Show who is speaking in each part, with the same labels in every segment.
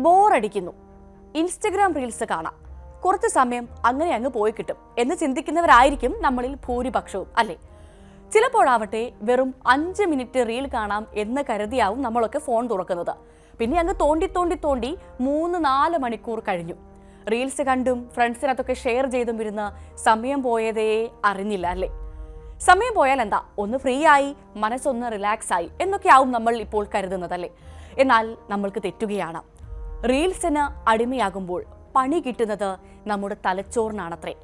Speaker 1: ബോറടിക്കുന്നു, Instagram reels കാണാം, കുറച്ച് സമയം അങ്ങനെ അങ്ങ് പോയി കിട്ടും എന്ന് ചിന്തിക്കുന്നവരായിരിക്കും നമ്മളിൽ ഭൂരിപക്ഷവും, അല്ലേ? ചിലപ്പോഴാവട്ടെ വെറും 5 മിനിറ്റ് റീൽ കാണാം എന്ന് കരുതിയാവും നമ്മളൊക്കെ ഫോൺ തുറക്കുന്നത്. പിന്നെ അങ്ങ് തോണ്ടി 3-4 മണിക്കൂർ കഴിഞ്ഞു. റീൽസ് കണ്ടും ഫ്രണ്ട്സിനകത്തൊക്കെ ഷെയർ ചെയ്തും ഇരുന്ന് സമയം പോയതേ അറിഞ്ഞില്ല, അല്ലേ? സമയം പോയാൽ എന്താ, ഒന്ന് ഫ്രീ ആയി, മനസ്സൊന്ന് റിലാക്സ് ആയി എന്നൊക്കെ ആവും നമ്മൾ ഇപ്പോൾ കരുതുന്നതല്ലേ? എന്നാൽ നമ്മൾക്ക് തെറ്റുകയാണ്. റീൽസിന് അടിമയാകുമ്പോൾ പണി കിട്ടുന്നത് നമ്മുടെ തലച്ചോറിനാണത്രേ.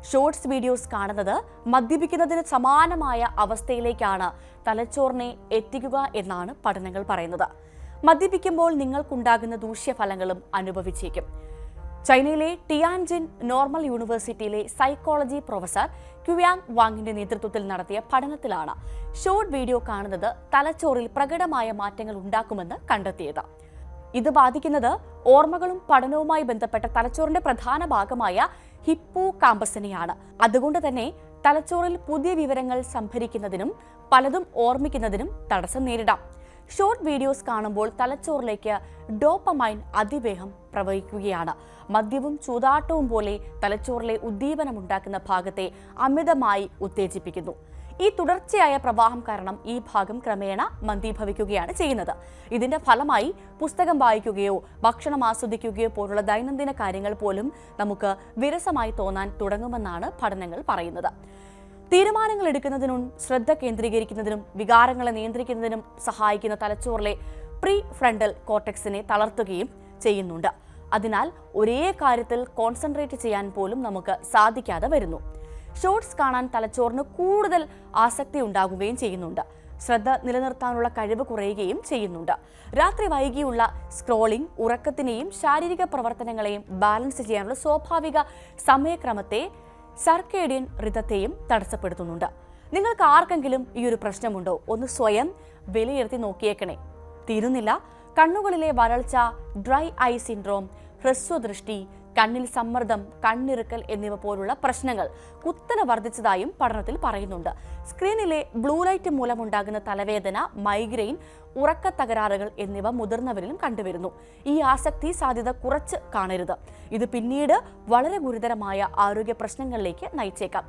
Speaker 1: ഷോർട്സ് വീഡിയോസ് കാണുന്നത് മദ്യപിക്കുന്നതിന് സമാനമായ അവസ്ഥയിലേക്കാണ് തലച്ചോറിനെ എത്തിക്കുക എന്നാണ് പഠനങ്ങൾ പറയുന്നത്. മദ്യപിക്കുമ്പോൾ നിങ്ങൾക്കുണ്ടാകുന്ന ദൂഷ്യഫലങ്ങളും അനുഭവിച്ചേക്കും. ചൈനയിലെ ടിയാൻജിൻ നോർമൽ യൂണിവേഴ്സിറ്റിയിലെ സൈക്കോളജി പ്രൊഫസർ ക്യുയാങ് വാങ്ങിന്റെ നേതൃത്വത്തിൽ നടത്തിയ പഠനത്തിലാണ് ഷോർട്ട് വീഡിയോ കാണുന്നത് തലച്ചോറിൽ പ്രകടമായ മാറ്റങ്ങൾ ഉണ്ടാക്കുമെന്ന് കണ്ടെത്തിയത്. ഇത് ബാധിക്കുന്നത് ഓർമ്മകളും പഠനവുമായി ബന്ധപ്പെട്ട തലച്ചോറിന്റെ പ്രധാന ഭാഗമായ ഹിപ്പോ കാമ്പസിനെയാണ്. അതുകൊണ്ട് തന്നെ തലച്ചോറിൽ പുതിയ വിവരങ്ങൾ സംഭരിക്കുന്നതിനും പലതും ഓർമ്മിക്കുന്നതിനും തടസ്സം നേരിടാം. ഷോർട്ട് വീഡിയോസ് കാണുമ്പോൾ തലച്ചോറിലേക്ക് ഡോപ്പമൈൻ അതിവേഗം പ്രവഹിക്കുകയാണ്. മദ്യവും ചൂതാട്ടവും പോലെ തലച്ചോറിലെ ഉദ്ദീപനമുണ്ടാക്കുന്ന ഭാഗത്തെ അമിതമായി ഉത്തേജിപ്പിക്കുന്നു. ഈ തുടർച്ചയായ പ്രവാഹം കാരണം ഈ ഭാഗം ക്രമേണ മന്ദീഭവിക്കുകയാണ് ചെയ്യുന്നത്. ഇതിന്റെ ഫലമായി പുസ്തകം വായിക്കുകയോ ഭക്ഷണം ആസ്വദിക്കുകയോ പോലുള്ള ദൈനംദിന കാര്യങ്ങൾ പോലും നമുക്ക് വിരസമായി തോന്നാൻ തുടങ്ങുമെന്നാണ് പഠനങ്ങൾ പറയുന്നത്. തീരുമാനങ്ങൾ എടുക്കുന്നതിനും ശ്രദ്ധ കേന്ദ്രീകരിക്കുന്നതിനും വികാരങ്ങളെ നിയന്ത്രിക്കുന്നതിനും സഹായിക്കുന്ന തലച്ചോറിലെ പ്രീ ഫ്രണ്ടൽ കോർട്ടെക്സിനെ തളർത്തുകയും ചെയ്യുന്നുണ്ട്. അതിനാൽ ഒരേ കാര്യത്തിൽ കോൺസെൻട്രേറ്റ് ചെയ്യാൻ പോലും നമുക്ക് സാധിക്കാതെ വരുന്നു. ഷോർട്സ് കാണാൻ തലച്ചോറിന് കൂടുതൽ ആസക്തി ഉണ്ടാകുകയും ചെയ്യുന്നുണ്ട്. ശ്രദ്ധ നിലനിർത്താനുള്ള കഴിവ് കുറയുകയും ചെയ്യുന്നുണ്ട്. രാത്രി വൈകിയുള്ള സ്ക്രോളിംഗ് ഉറക്കത്തിനെയും ശാരീരിക പ്രവർത്തനങ്ങളെയും ബാലൻസ് ചെയ്യാനുള്ള സ്വാഭാവിക സമയക്രമത്തെ സർക്കേഡിയൻ റിതത്തെയും തടസ്സപ്പെടുത്തുന്നുണ്ട്. നിങ്ങൾക്ക് ആർക്കെങ്കിലും ഈ ഒരു പ്രശ്നമുണ്ടോ? ഒന്ന് സ്വയം വിലയിരുത്തി നോക്കിയേക്കണേ. തീരുന്നില്ല. കണ്ണുകളിലെ വരൾച്ച, ഡ്രൈ ഐ സിൻഡ്രോം, ഹ്രസ്വദൃഷ്ടി, കണ്ണിൽ സമ്മർദ്ദം, കണ്ണിറുക്കൽ എന്നിവ പോലുള്ള പ്രശ്നങ്ങൾ കുത്തനെ വർദ്ധിച്ചതായും പഠനത്തിൽ പറയുന്നുണ്ട്. സ്ക്രീനിലെ ബ്ലൂ ലൈറ്റ് മൂലമുണ്ടാകുന്ന തലവേദന, മൈഗ്രെയിൻ, ഉറക്ക തകരാറുകൾ എന്നിവ മുതിർന്നവരിലും കണ്ടുവരുന്നു. ഈ ആസക്തി സാധ്യത കുറച്ച് കാണരുത്. ഇത് പിന്നീട് വളരെ ഗുരുതരമായ ആരോഗ്യ പ്രശ്നങ്ങളിലേക്ക് നയിച്ചേക്കാം.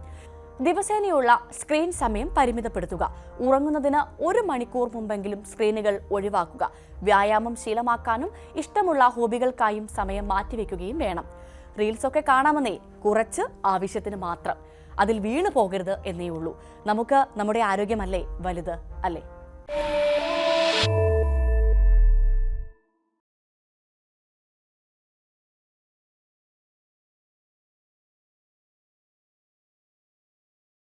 Speaker 1: ദിവസേനയുള്ള സ്ക്രീൻ സമയം പരിമിതപ്പെടുത്തുക. ഉറങ്ങുന്നതിന് 1 മണിക്കൂർ മുമ്പെങ്കിലും സ്ക്രീനുകൾ ഒഴിവാക്കുക. വ്യായാമം ശീലമാക്കാനും ഇഷ്ടമുള്ള ഹോബികൾക്കായും സമയം മാറ്റിവെക്കുകയും വേണം. റീൽസൊക്കെ കാണാമെന്നേ, കുറച്ച് ആവശ്യത്തിന് മാത്രം. അതിൽ വീണു പോകരുത് എന്നേ ഉള്ളൂ. നമുക്ക് നമ്മുടെ ആരോഗ്യമല്ലേ വലുത്, അല്ലേ?